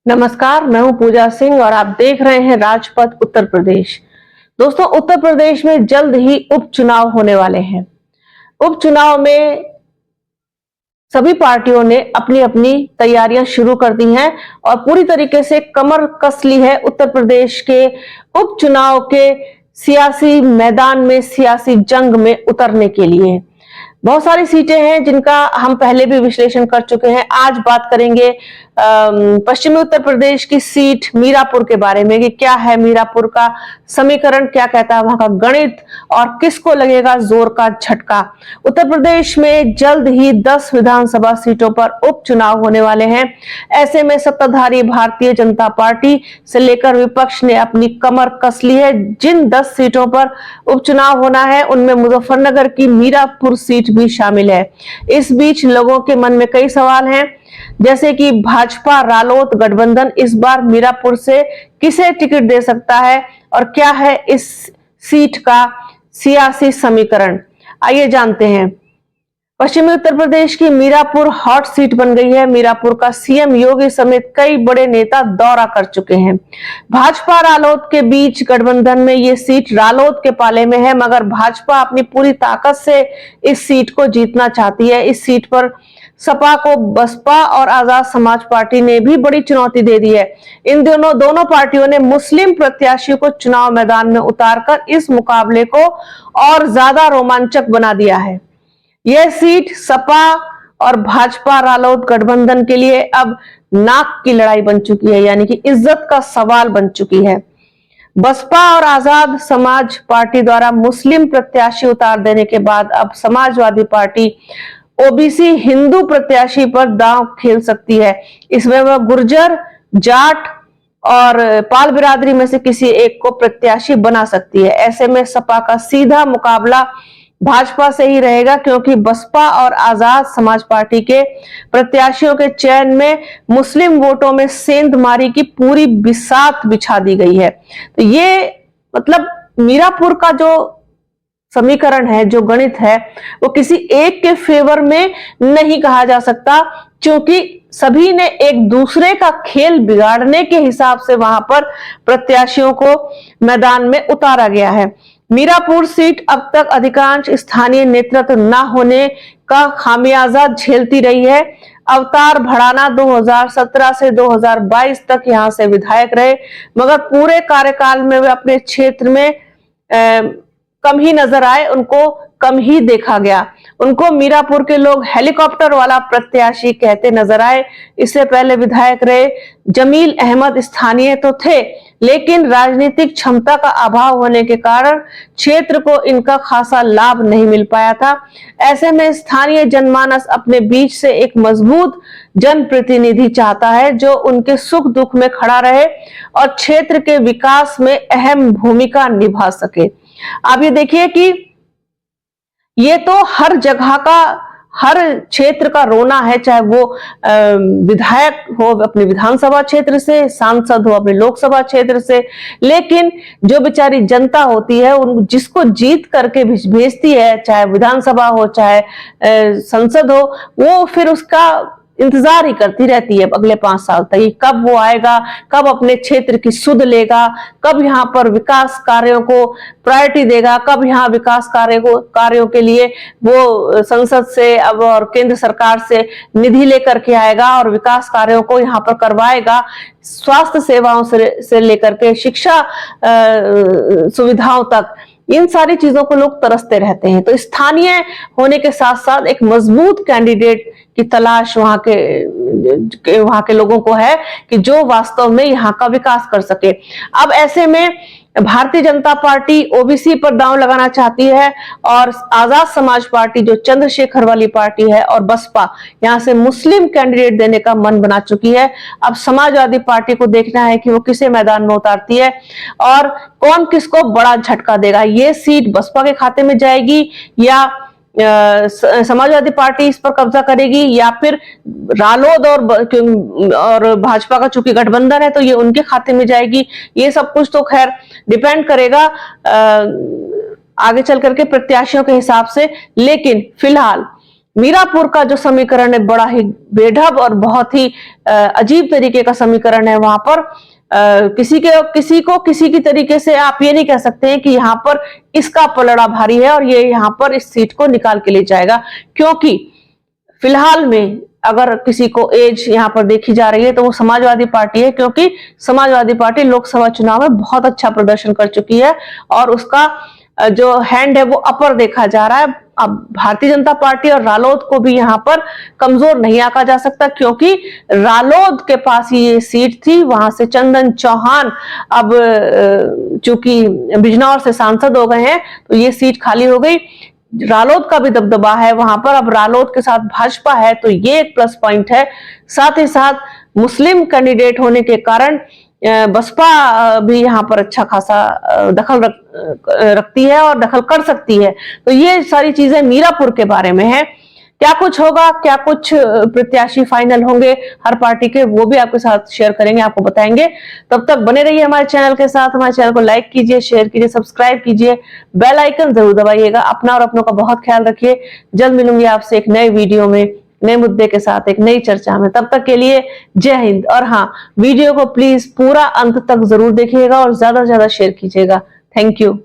नमस्कार, मैं हूं पूजा सिंह और आप देख रहे हैं राजपथ उत्तर प्रदेश। दोस्तों, उत्तर प्रदेश में जल्द ही उपचुनाव होने वाले हैं। उपचुनाव में सभी पार्टियों ने अपनी अपनी तैयारियां शुरू कर दी हैं और पूरी तरीके से कमर कस ली है उत्तर प्रदेश के उपचुनाव के सियासी मैदान में, सियासी जंग में उतरने के लिए। बहुत सारी सीटें हैं जिनका हम पहले भी विश्लेषण कर चुके हैं। आज बात करेंगे पश्चिमी उत्तर प्रदेश की सीट मीरापुर के बारे में कि क्या है मीरापुर का समीकरण, क्या कहता है वहां का गणित और किसको लगेगा जोर का झटका। उत्तर प्रदेश में जल्द ही 10 विधानसभा सीटों पर उपचुनाव होने वाले हैं। ऐसे में सत्ताधारी भारतीय जनता पार्टी से लेकर विपक्ष ने अपनी कमर कस ली है। जिन 10 सीटों पर उपचुनाव होना है उनमें मुजफ्फरनगर की मीरापुर सीट भी शामिल है। इस बीच लोगों के मन में कई सवाल हैं, जैसे कि भाजपा रालोद गठबंधन इस बार मीरापुर से किसे टिकट दे सकता है और क्या है इस सीट का सियासी समीकरण। आइए जानते हैं। पश्चिमी उत्तर प्रदेश की मीरापुर हॉट सीट बन गई है। मीरापुर का सीएम योगी समेत कई बड़े नेता दौरा कर चुके हैं। भाजपा रालोद के बीच गठबंधन में ये सीट रालोद के पाले में है, मगर भाजपा अपनी पूरी ताकत से इस सीट को जीतना चाहती है। इस सीट पर सपा को बसपा और आजाद समाज पार्टी ने भी बड़ी चुनौती दे दी है। इन दोनों पार्टियों ने मुस्लिम प्रत्याशियों को चुनाव मैदान में उतारकर इस मुकाबले को और ज्यादा रोमांचक बना दिया है। यह सीट सपा और भाजपा रालोद गठबंधन के लिए अब नाक की लड़ाई बन चुकी है, यानी कि इज्जत का सवाल बन चुकी है। बसपा और आजाद समाज पार्टी द्वारा मुस्लिम प्रत्याशी उतार देने के बाद अब समाजवादी पार्टी ओबीसी हिंदू प्रत्याशी पर दांव खेल सकती है। इसमें वह गुर्जर, जाट और पाल बिरादरी में से किसी एक को प्रत्याशी बना सकती है। ऐसे में सपा का सीधा मुकाबला भाजपा से ही रहेगा, क्योंकि बसपा और आजाद समाज पार्टी के प्रत्याशियों के चयन में मुस्लिम वोटों में सेंधमारी की पूरी बिसात बिछा दी गई है। तो ये मतलब मीरापुर का जो समीकरण है, जो गणित है, वो किसी एक के फेवर में नहीं कहा जा सकता, क्योंकि सभी ने एक दूसरे का खेल बिगाड़ने के हिसाब से वहां पर प्रत्याशियों को मैदान में उतारा गया है। मीरापुर सीट अब तक अधिकांश स्थानीय नेतृत्व न होने का खामियाजा झेलती रही है। अवतार भड़ाना 2017 से 2022 तक यहां से विधायक रहे, मगर पूरे कार्यकाल में वे अपने क्षेत्र में कम ही नजर आए, उनको कम ही देखा गया। उनको मीरापुर के लोग हेलीकॉप्टर वाला प्रत्याशी कहते नजर आए। इससे पहले विधायक रहे जमील अहमद स्थानीय तो थे, लेकिन राजनीतिक क्षमता का अभाव होने के कारण क्षेत्र को इनका खासा लाभ नहीं मिल पाया था। ऐसे में स्थानीय जनमानस अपने बीच से एक मजबूत जनप्रतिनिधि चाहता है, जो उनके सुख दुख में खड़ा रहे और क्षेत्र के विकास में अहम भूमिका निभा सके। आप ये देखिए कि ये तो हर जगह का, हर क्षेत्र का रोना है, चाहे वो विधायक हो अपने विधानसभा क्षेत्र से, सांसद हो अपने लोकसभा क्षेत्र से, लेकिन जो बेचारी जनता होती है उन जिसको जीत करके भेजती है, चाहे विधानसभा हो चाहे संसद हो, वो फिर उसका इंतजार ही करती रहती है अगले 5 साल तक, कब वो आएगा, कब अपने क्षेत्र की सुध लेगा, कब यहाँ पर विकास कार्यों को प्रायोरिटी देगा, कब यहाँ विकास कार्यों के लिए वो संसद से अब और केंद्र सरकार से निधि लेकर के आएगा और विकास कार्यों को यहाँ पर करवाएगा। स्वास्थ्य सेवाओं से लेकर के शिक्षा सुविधाओं तक, इन सारी चीजों को लोग तरसते रहते हैं। तो स्थानीय होने के साथ साथ एक मजबूत कैंडिडेट की तलाश वहां के लोगों को है कि जो वास्तव में यहाँ का विकास कर सके। अब ऐसे में भारतीय जनता पार्टी ओबीसी पर दांव लगाना चाहती है और आजाद समाज पार्टी जो चंद्रशेखर वाली पार्टी है और बसपा यहां से मुस्लिम कैंडिडेट देने का मन बना चुकी है। अब समाजवादी पार्टी को देखना है कि वो किसे मैदान में उतारती है और कौन किसको बड़ा झटका देगा। ये सीट बसपा के खाते में जाएगी या समाजवादी पार्टी इस पर कब्जा करेगी, या फिर रालोद और भाजपा का चूंकि गठबंधन है तो ये उनके खाते में जाएगी। ये सब कुछ तो खैर डिपेंड करेगा आगे चल करके प्रत्याशियों के हिसाब से। लेकिन फिलहाल मीरापुर का जो समीकरण है बड़ा ही बेढब और बहुत ही अजीब तरीके का समीकरण है। वहां पर किसी को किसी की तरीके से आप ये नहीं कह सकते हैं कि यहाँ पर इसका पलड़ा भारी है और ये यहाँ पर इस सीट को निकाल के ले जाएगा, क्योंकि फिलहाल में अगर किसी को एज यहाँ पर देखी जा रही है तो वो समाजवादी पार्टी है, क्योंकि समाजवादी पार्टी लोकसभा चुनाव में बहुत अच्छा प्रदर्शन कर चुकी है और उसका जो हैंड है वो अपर देखा जा रहा है। अब भारतीय जनता पार्टी और रालोद को भी यहाँ पर कमजोर नहीं आंका जा सकता, क्योंकि रालोद के पास ही ये सीट थी। वहां से चंदन चौहान अब चूंकि बिजनौर से सांसद हो गए हैं तो ये सीट खाली हो गई। रालोद का भी दबदबा है वहां पर, अब रालोद के साथ भाजपा है तो ये एक प्लस पॉइंट है। साथ ही साथ मुस्लिम कैंडिडेट होने के कारण बसपा भी यहाँ पर अच्छा खासा दखल रखती है और दखल कर सकती है। तो ये सारी चीजें मीरापुर के बारे में है। क्या कुछ होगा, क्या कुछ प्रत्याशी फाइनल होंगे हर पार्टी के, वो भी आपके साथ शेयर करेंगे, आपको बताएंगे। तब तक बने रहिए हमारे चैनल के साथ। हमारे चैनल को लाइक कीजिए, शेयर कीजिए, सब्सक्राइब कीजिए, बेल आइकन जरूर दबाइएगा। अपना और अपनों का बहुत ख्याल रखिए। जल्द मिलूंगी आपसे एक नए वीडियो में, नए मुद्दे के साथ, एक नई चर्चा में। तब तक के लिए जय हिंद। और हाँ, वीडियो को प्लीज पूरा अंत तक जरूर देखिएगा और ज्यादा से ज्यादा शेयर कीजिएगा। Thank you.